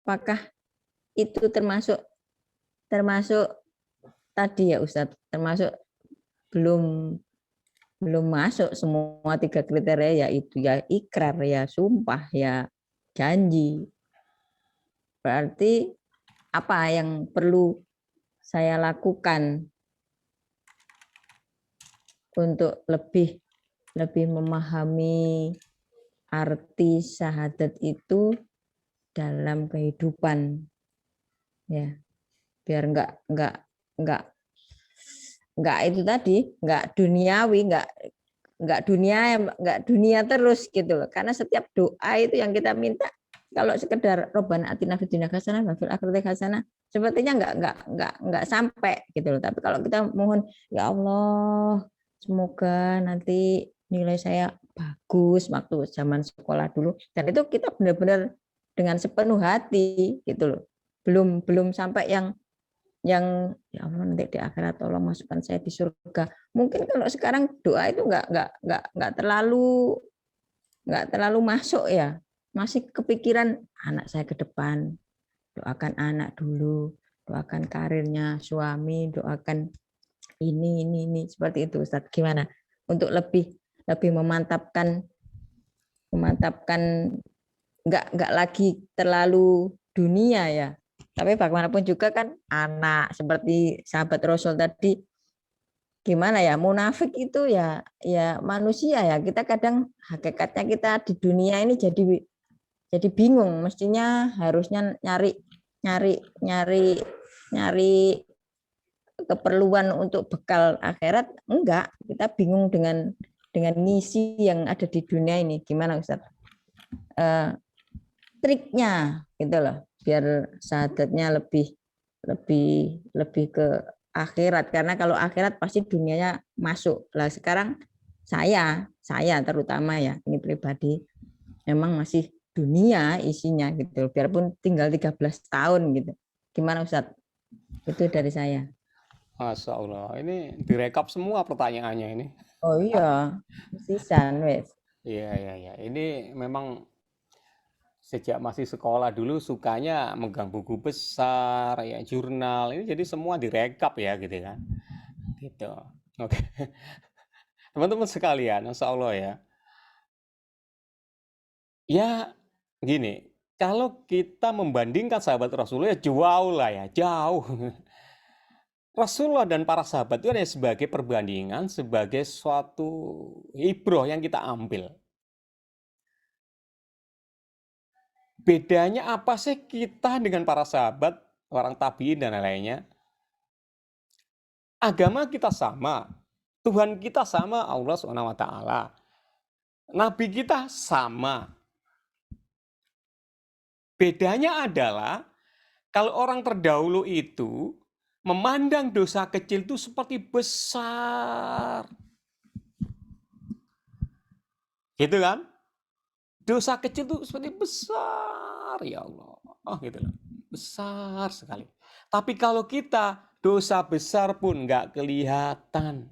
apakah itu termasuk tadi ya Ustadz, termasuk belum masuk semua 3 kriteria, yaitu ya ikrar, ya sumpah, ya janji. Berarti apa yang perlu saya lakukan untuk lebih memahami arti syahadat itu dalam kehidupan, ya, biar enggak itu tadi, enggak duniawi, enggak dunia terus gitu loh. Karena setiap doa itu yang kita minta, kalau sekedar Robbana atina fid dunya hasanah wa fil akhirati hasanah, sepertinya enggak sampai gitu loh. Tapi kalau kita mohon, ya Allah, semoga nanti nilai saya bagus waktu zaman sekolah dulu, dan itu kita benar-benar dengan sepenuh hati gitu loh. Belum sampai yang ya Allah nanti di akhirat tolong masukkan saya di surga. Mungkin kalau sekarang doa itu nggak terlalu masuk ya. Masih kepikiran anak saya ke depan, doakan anak dulu, doakan karirnya suami, doakan ini seperti itu Ustaz. Gimana untuk lebih memantapkan nggak lagi terlalu dunia ya, tapi bagaimanapun juga kan anak, seperti sahabat Rasul tadi, gimana ya, munafik itu ya manusia ya, kita kadang hakikatnya kita di dunia ini jadi bingung, mestinya harusnya nyari keperluan untuk bekal akhirat, enggak, kita bingung dengan misi yang ada di dunia ini. Gimana Ustaz? Triknya gitu loh, biar syahadatnya lebih ke akhirat, karena kalau akhirat pasti dunianya masuk lah. Sekarang saya terutama ya, ini pribadi, memang masih dunia isinya gitu, biarpun tinggal 13 tahun gitu. Gimana Ustadz? Itu dari saya. Masya Allah, ini direkap semua pertanyaannya ini. Oh iya, sisan wes. Iya. Ini memang sejak masih sekolah dulu sukanya megang buku besar, ya jurnal. Ini jadi semua direkap ya gitu kan. Gitu. Oke. Teman-teman sekalian, Masya Allah ya. Ya gini, kalau kita membandingkan sahabat Rasulullah ya jauh lah ya, jauh. Rasulullah dan para sahabat itu hanya sebagai perbandingan, sebagai suatu ibroh yang kita ambil. Bedanya apa sih kita dengan para sahabat, orang tabiin dan lainnya? Agama kita sama, Tuhan kita sama, Allah SWT. Nabi kita sama. Bedanya adalah kalau orang terdahulu itu memandang dosa kecil itu seperti besar. Gitu kan? Dosa kecil itu seperti besar, ya Allah. Oh gitu loh. Besar sekali. Tapi kalau kita dosa besar pun nggak kelihatan.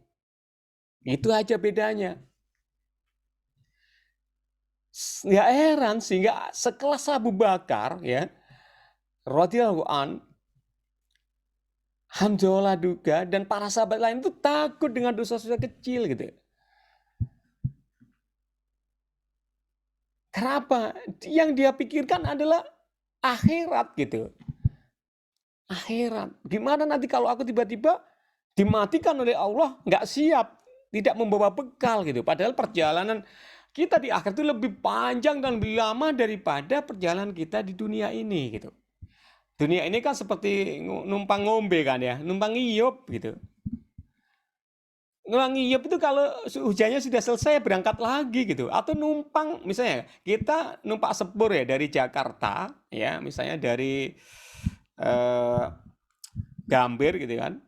Itu aja bedanya. Nggak heran sehingga sekelas Abu Bakar ya, radhiyallahu an, Hamzah juga, dan para sahabat lain itu takut dengan dosa-dosa kecil gitu. Kenapa? Yang dia pikirkan adalah akhirat gitu. Akhirat. Gimana nanti kalau aku tiba-tiba dimatikan oleh Allah, nggak siap, tidak membawa bekal gitu. Padahal perjalanan kita di akhir itu lebih panjang dan lebih lama daripada perjalanan kita di dunia ini gitu. Dunia ini kan seperti numpang ngombe kan ya, numpang ngiyup gitu. Numpang ngiyup itu kalau hujannya sudah selesai berangkat lagi gitu. Atau numpang, misalnya kita numpak sepur ya dari Jakarta ya, misalnya dari Gambir gitu kan,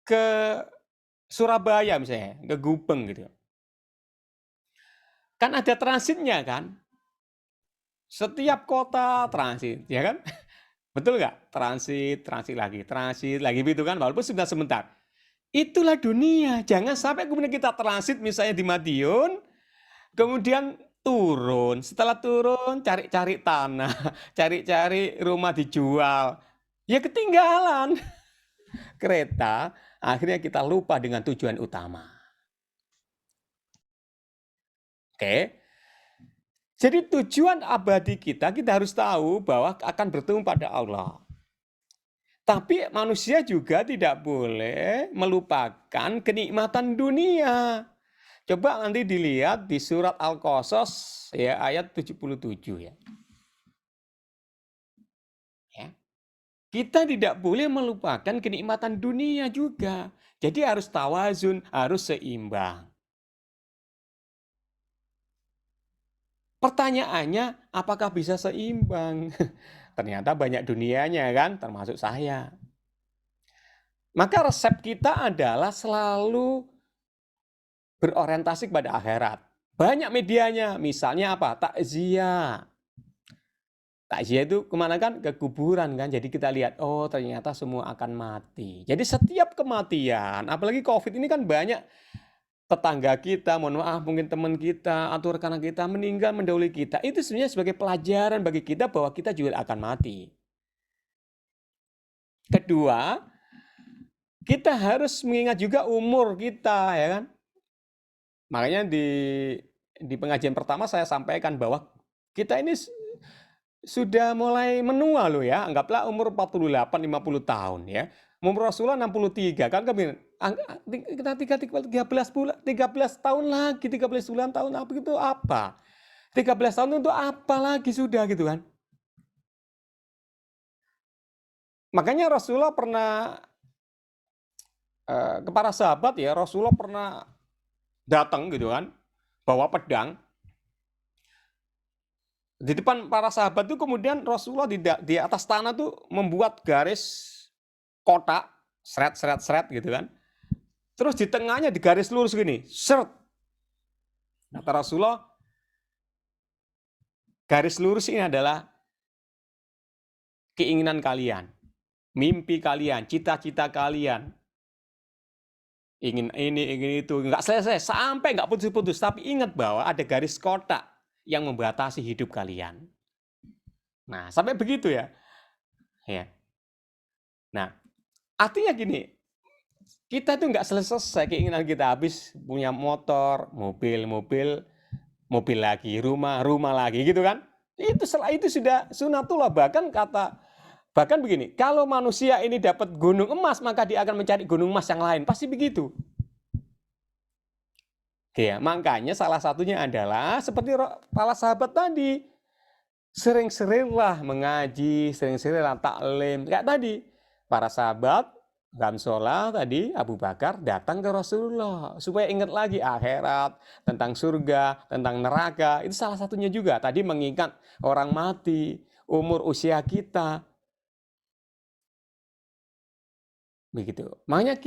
ke Surabaya misalnya, ke Gubeng gitu. Kan ada transitnya kan? Setiap kota transit, ya kan? Betul nggak? Transit lagi gitu kan, walaupun sudah sebentar. Itulah dunia. Jangan sampai kemudian kita transit misalnya di Madiun, kemudian turun. Setelah turun, cari-cari tanah, cari-cari rumah dijual. Ya ketinggalan kereta, akhirnya kita lupa dengan tujuan utama. Oke. Jadi tujuan abadi kita harus tahu bahwa akan bertemu pada Allah. Tapi manusia juga tidak boleh melupakan kenikmatan dunia. Coba nanti dilihat di surat Al-Qasas ya ayat 77 ya. Ya. Kita tidak boleh melupakan kenikmatan dunia juga. Jadi harus tawazun, harus seimbang. Pertanyaannya, apakah bisa seimbang? Ternyata banyak dunianya kan, termasuk saya. Maka resep kita adalah selalu berorientasi kepada akhirat. Banyak medianya, misalnya apa? Takziah. Takziah itu kemana kan? Ke kuburan kan. Jadi kita lihat, oh ternyata semua akan mati. Jadi setiap kematian, apalagi COVID ini kan banyak tetangga kita, mohon maaf mungkin teman kita atau rekan kita meninggal mendahului kita. Itu sebenarnya sebagai pelajaran bagi kita bahwa kita juga akan mati. Kedua, kita harus mengingat juga umur kita, ya kan? Makanya di pengajian pertama saya sampaikan bahwa kita ini sudah mulai menua loh ya. Anggaplah umur 48, 50 tahun ya. Umur Rasulullah 63 kan kita 13 tahun lagi, 13 bulan tahun apa itu apa? 13 tahun untuk apa lagi sudah gitu kan. Makanya Rasulullah pernah ke para sahabat ya, Rasulullah pernah datang gitu kan, bawa pedang. Di depan para sahabat itu kemudian Rasulullah di atas tanah tuh membuat garis kotak, seret gitu kan. Terus di tengahnya di garis lurus gini, seret. Kata Rasulullah, garis lurus ini adalah keinginan kalian, mimpi kalian, cita-cita kalian. Ingin ini, ingin itu, nggak selesai, sampai nggak putus-putus. Tapi ingat bahwa ada garis kotak yang membatasi hidup kalian. Nah, sampai begitu ya. Ya. Nah, artinya gini, kita tuh nggak selesai keinginan kita habis punya motor, mobil lagi, rumah lagi gitu kan. Itu setelah itu sudah sunatullah, bahkan begini, kalau manusia ini dapat gunung emas maka dia akan mencari gunung emas yang lain, pasti begitu. Ya, makanya salah satunya adalah seperti para sahabat tadi, sering-seringlah mengaji, sering-seringlah taklim. Kayak tadi, para sahabat Gamsola tadi, Abu Bakar datang ke Rasulullah supaya ingat lagi akhirat, tentang surga, tentang neraka. Itu salah satunya juga. Tadi mengingat orang mati, umur usia kita. Begitu. Makanya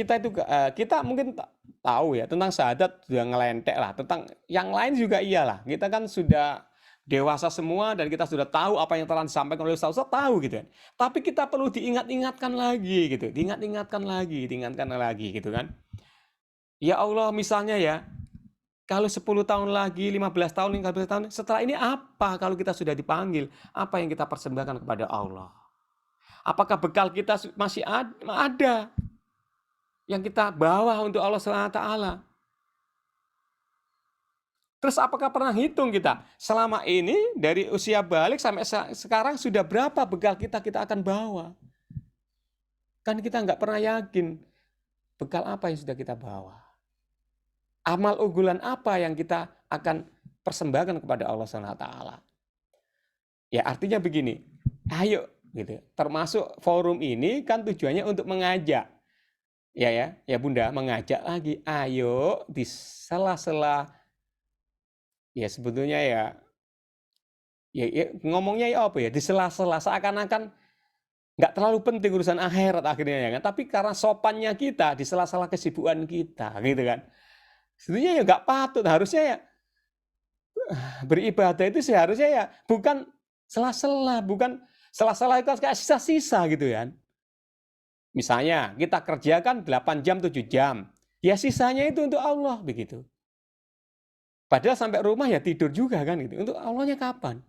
kita mungkin tahu ya tentang syahadat sudah ngelentek lah. Tentang yang lain juga iyalah. Kita kan sudah dewasa semua dan kita sudah tahu apa yang telah disampaikan oleh Ustaz tahu gitu kan. Tapi kita perlu diingatkan lagi gitu. Diingatkan lagi gitu kan. Ya Allah misalnya ya, kalau 10 tahun lagi, 15 tahun, 15 tahun, setelah ini apa kalau kita sudah dipanggil? Apa yang kita persembahkan kepada Allah? Apakah bekal kita masih ada yang kita bawa untuk Allah SWT? Terus apakah pernah hitung kita selama ini dari usia balik sampai sekarang sudah berapa bekal kita akan bawa? Kan kita nggak pernah yakin bekal apa yang sudah kita bawa. Amal unggulan apa yang kita akan persembahkan kepada Allah SWT. Ya artinya begini, ayo gitu. Termasuk forum ini kan tujuannya untuk mengajak. Ya Bunda, mengajak lagi. Ayo di sela-sela ya sebetulnya ya ngomongnya ya apa ya, di sela-sela seakan-akan nggak terlalu penting urusan akhirat akhirnya ya kan. Tapi karena sopannya kita di sela-sela kesibukan kita gitu kan. Sebetulnya ya nggak patut, harusnya ya beribadah itu seharusnya ya bukan sela-sela, bukan sela-sela itu kayak sisa-sisa gitu kan. Misalnya kita kerjakan 8 jam, 7 jam. Ya sisanya itu untuk Allah begitu. Padahal sampai rumah ya tidur juga kan gitu. Untuk Allahnya kapan?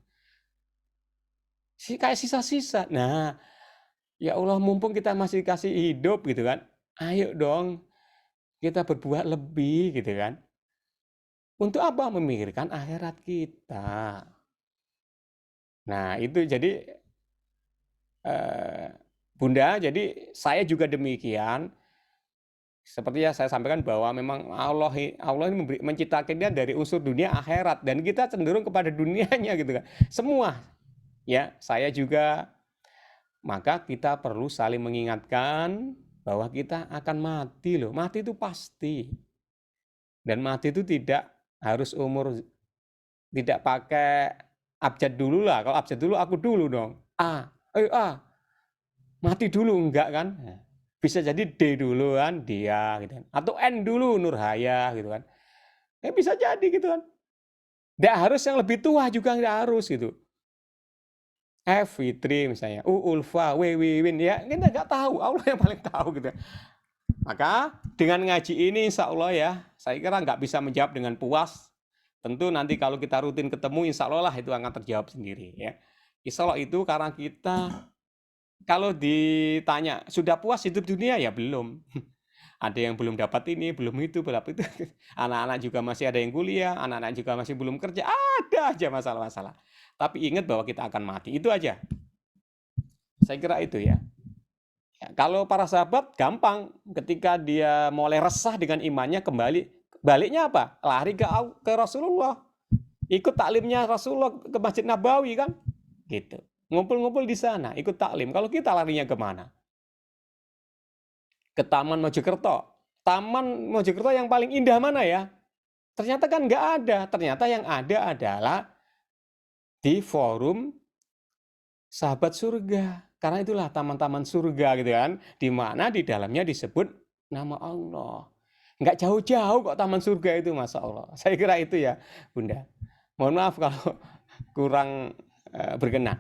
Kayak sisa-sisa. Nah, ya Allah mumpung kita masih kasih hidup gitu kan. Ayo dong kita berbuat lebih gitu kan. Untuk apa? Memikirkan akhirat kita. Nah, itu jadi Bunda, jadi saya juga demikian. Seperti yang saya sampaikan bahwa memang Allah ini menciptakan dia dari unsur dunia akhirat dan kita cenderung kepada dunianya gitu kan. Semua ya, saya juga, maka kita perlu saling mengingatkan bahwa kita akan mati loh. Mati itu pasti. Dan mati itu tidak harus umur, tidak pakai abjad dulu lah. Kalau abjad dulu aku dulu dong. Mati dulu enggak kan? Bisa jadi D dulu kan, dia gitu kan. Atau N dulu, Nurhaya gitu kan. Bisa jadi gitu kan. Nggak harus yang lebih tua juga nggak harus gitu. F, Fitri misalnya, U, Ulfa, W, Wiwin, ya kita nggak tahu, Allah yang paling tahu gitu. Maka dengan ngaji ini insya Allah ya, saya kira nggak bisa menjawab dengan puas. Tentu nanti kalau kita rutin ketemu insya Allah lah itu akan terjawab sendiri ya. Insya Allah itu karena kita kalau ditanya sudah puas hidup dunia ya belum. Ada yang belum dapat ini, belum itu, belum itu. Anak-anak juga masih ada yang kuliah, anak-anak juga masih belum kerja, ada aja masalah-masalah. Tapi ingat bahwa kita akan mati, itu aja. Saya kira itu ya. Kalau para sahabat gampang, ketika dia mulai resah dengan imannya baliknya apa? Lari ke Rasulullah. Ikut taklimnya Rasulullah ke Masjid Nabawi kan? Gitu. Ngumpul-ngumpul di sana, ikut taklim. Kalau kita larinya kemana? Ke Taman Mojokerto. Taman Mojokerto yang paling indah mana ya? Ternyata kan nggak ada. Ternyata yang ada adalah di forum sahabat surga. Karena itulah taman-taman surga gitu kan. Di mana di dalamnya disebut nama Allah. Nggak jauh-jauh kok taman surga itu, Masya Allah. Saya kira itu ya, Bunda. Mohon maaf kalau kurang berkenan.